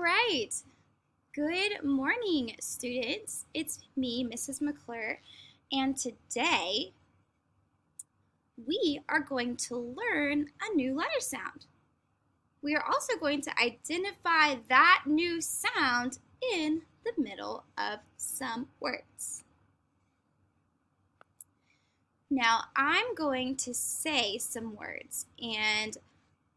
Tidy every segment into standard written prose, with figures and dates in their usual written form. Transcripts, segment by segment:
right. Good morning, students. It's me, Mrs. McClure, and today we are going to learn a new letter sound. We are also going to identify that new sound in the middle of some words. Now, I'm going to say some words, and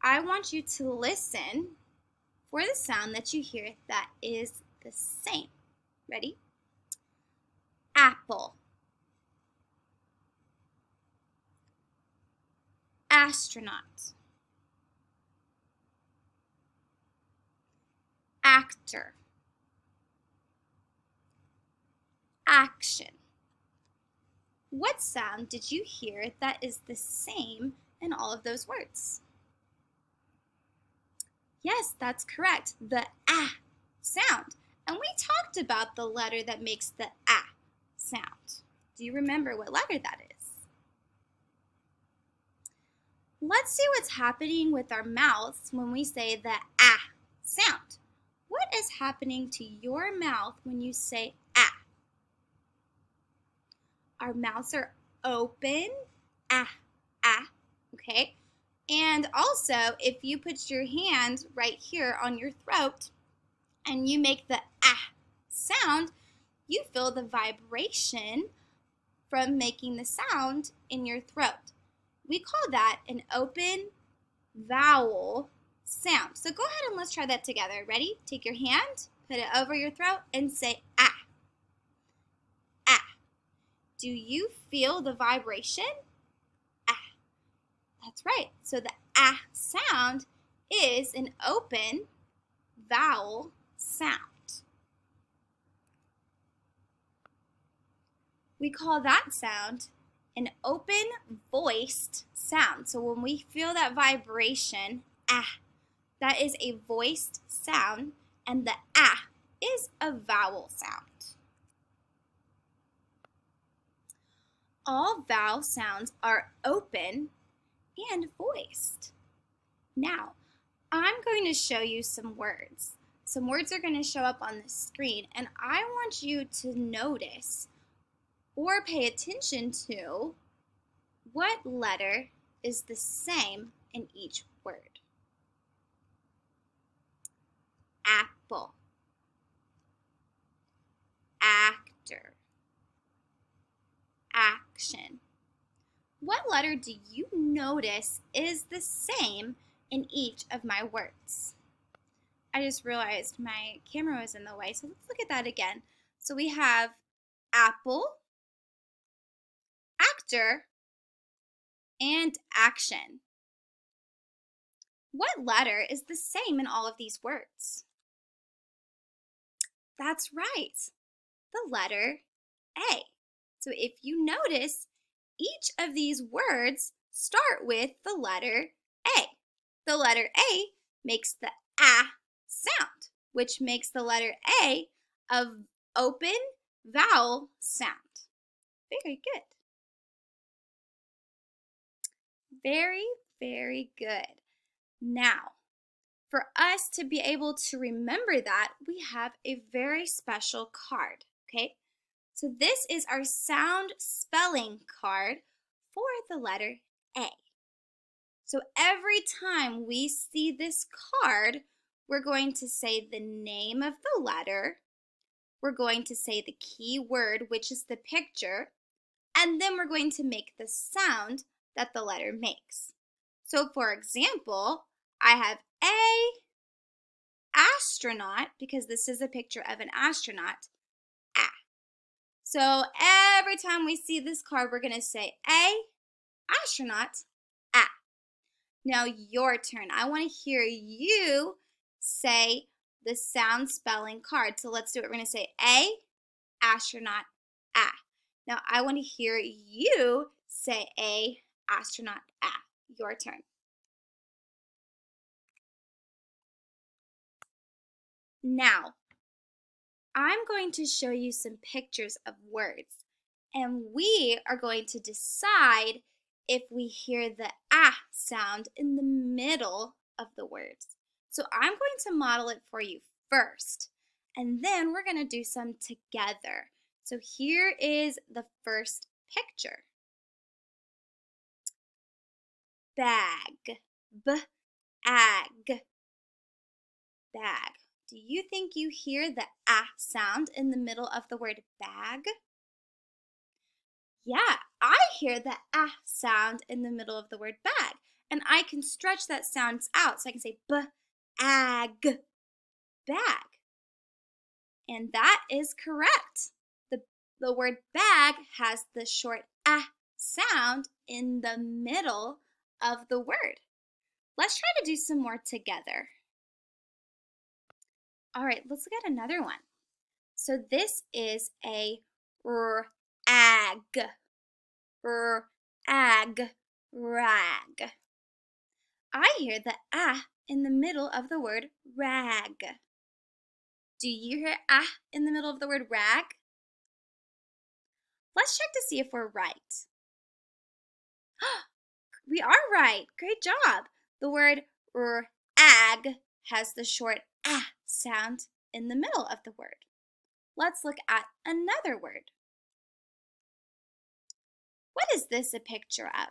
I want you to listen for the sound that you hear that is the same. Ready? Apple, astronaut, actor, action. What sound did you hear that is the same in all of those words? Yes, that's correct, the ah sound. And we talked about the letter that makes the ah sound. Do you remember what letter that is? Let's see what's happening with our mouths when we say the ah sound. What is happening to your mouth when you say ah? Our mouths are open, ah, ah, okay? And also, if you put your hand right here on your throat and you make the ah sound, you feel the vibration from making the sound in your throat. We call that an open vowel sound. So go ahead and let's try that together. Ready? Take your hand, put it over your throat, and say ah. Do you feel the vibration? Ah, that's right. So the ah sound is an open vowel sound. We call that sound an open voiced sound. So when we feel that vibration, ah, that is a voiced sound, and the ah is a vowel sound. All vowel sounds are open and voiced. Now, I'm going to show you some words. Some words are going to show up on the screen, and I want you to notice or pay attention to what letter is the same in each word. Apple, actor, action. What letter do you notice is the same in each of my words? I just realized my camera was in the way, so let's look at that again. So we have apple, actor, and action. What letter is the same in all of these words? That's right, the letter A. So if you notice, each of these words start with the letter A. The letter A makes the ah sound, which makes the letter A a open vowel sound. Very good. Very, very good. Now, for us to be able to remember that, we have a very special card, okay? So this is our sound spelling card for the letter A. So every time we see this card, we're going to say the name of the letter, we're going to say the key word, which is the picture, and then we're going to make the sound that the letter makes. So for example, I have A, astronaut, because this is a picture of an astronaut, ah. So every time we see this card, we're going to say A, astronaut, ah. Now your turn. I want to hear you say the sound spelling card. So let's do it. We're going to say A, astronaut, ah. Now I want to hear you say A, astronaut, ah. Your turn. Now, I'm going to show you some pictures of words, and we are going to decide if we hear the ah sound in the middle of the words. So I'm going to model it for you first. And then we're going to do some together. So here is the first picture. Bag. B-ag. Bag. Do you think you hear the ah sound in the middle of the word bag? Yeah, I hear the ah sound in the middle of the word bag. And I can stretch that sound out. So I can say b-ag, bag. And that is correct. The word bag has the short ah sound in the middle of the word. Let's try to do some more together. All right, let's look at another one. So this is a rag, rag, rag. I hear the ah in the middle of the word rag. Do you hear ah in the middle of the word rag? Let's check to see if we're right. We are right. Great job. The word ag has the short ah sound in the middle of the word. Let's look at another word. What is this a picture of?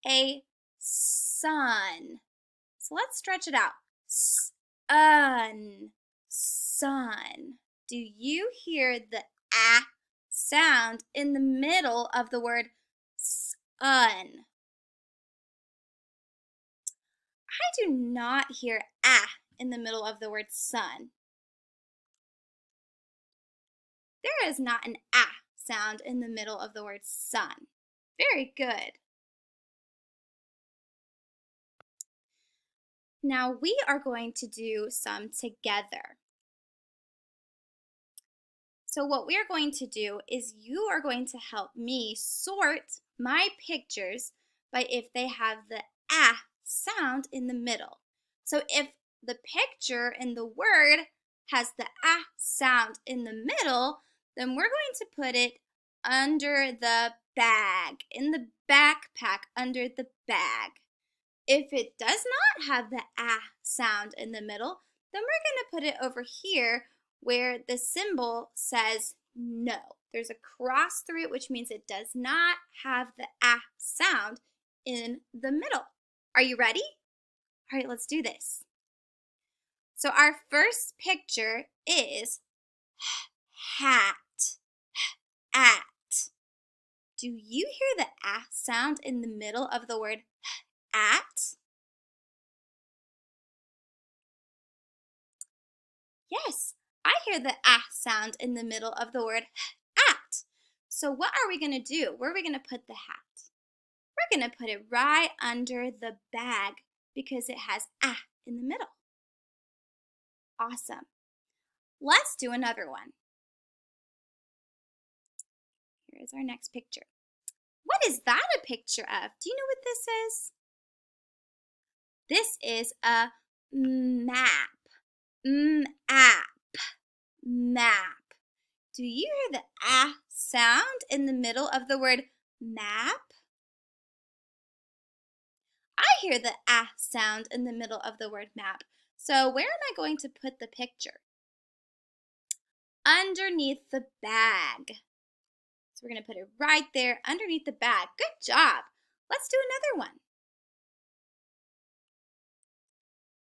A sun. So let's stretch it out. Sun, sun. Do you hear the ah sound in the middle of the word sun? I do not hear ah in the middle of the word sun. There is not an ah sound in the middle of the word sun. Very good. Now we are going to do some together. So what we are going to do is you are going to help me sort my pictures by if they have the ah sound in the middle. So if the picture in the word has the ah sound in the middle, then we're going to put it under the bag, in the backpack, under the bag. If it does not have the ah sound in the middle, then we're going to put it over here where the symbol says no. There's a cross through it, which means it does not have the ah sound in the middle. Are you ready? All right, let's do this. So our first picture is hat, at. Do you hear the ah sound in the middle of the word at? Yes, I hear the ah sound in the middle of the word at. So what are we going to do? Where are we going to put the hat? We're going to put it right under the bag because it has ah in the middle. Awesome. Let's do another one. Here is our next picture. What is that a picture of? Do you know what this is? This is a map. Map. Map. Do you hear the ah sound in the middle of the word map? I hear the ah sound in the middle of the word map. So where am I going to put the picture? Underneath the bag. So we're going to put it right there underneath the bag. Good job. Let's do another one.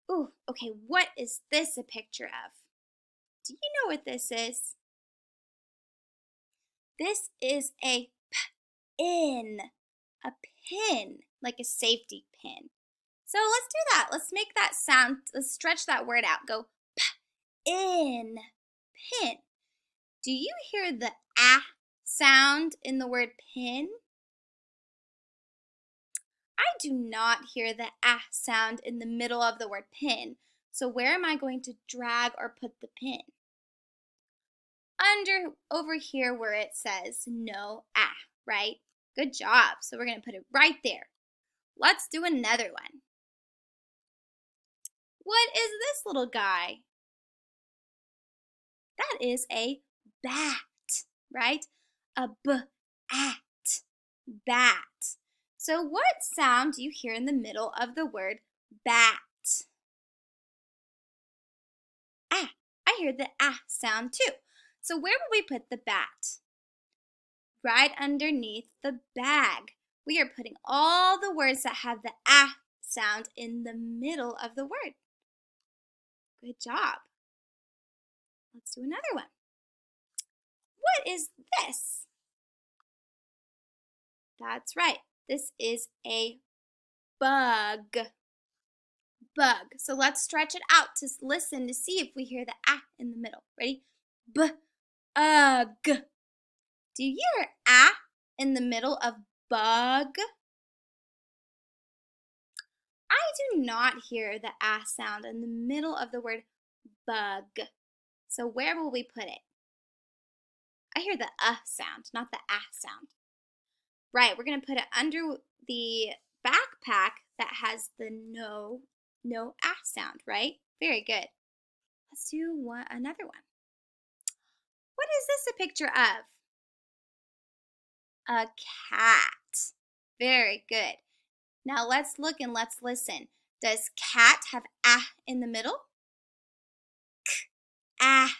Ooh, okay, what is this a picture of? Do you know what this is? This is a pin, a pin, like a safety pin. So let's do that. Let's make that sound, let's stretch that word out. Go in, pin. Do you hear the ah sound in the word pin? I do not hear the ah sound in the middle of the word pin. So where am I going to drag or put the pin? Over here where it says no ah, right? Good job. So we're going to put it right there. Let's do another one. What is this little guy? That is a bat, right? A b-at, bat. So what sound do you hear in the middle of the word bat? I hear the ah sound too. So where will we put the bat? Right underneath the bag. We are putting all the words that have the ah sound in the middle of the word. Good job. Let's do another one. What is this? That's right. This is a bug. Bug. So let's stretch it out to listen to see if we hear the ah in the middle. Ready? B-ug. Do you hear ah in the middle of bug? I do not hear the ah sound in the middle of the word bug. So where will we put it? I hear the sound, not the ah sound. Right, we're going to put it under the backpack that has the no ah sound, right? Very good. Let's do another one. What is this a picture of? A cat. Very good. Now let's look and let's listen. Does cat have ah in the middle? At.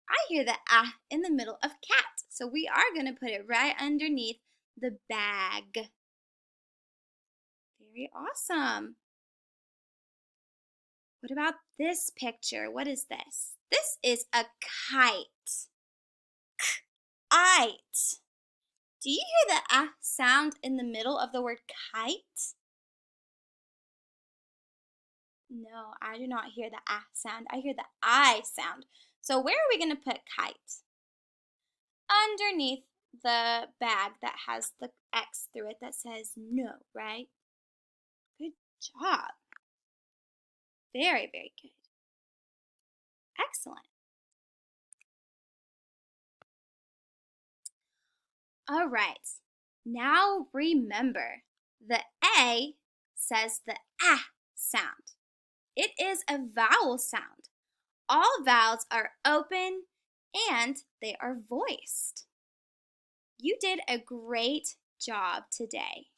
I hear the ah in the middle of cat. So we are going to put it right underneath the bag. Very awesome. What about this picture? What is this? This is a kite. Kite. Do you hear the ah sound in the middle of the word kite? No, I do not hear the ah sound. I hear the I sound. So where are we going to put kite? Underneath the bag that has the X through it that says no, right? Good job. Very, very good. Excellent. All right. Now remember, the A says the ah sound. It is a vowel sound. All vowels are open and they are voiced. You did a great job today.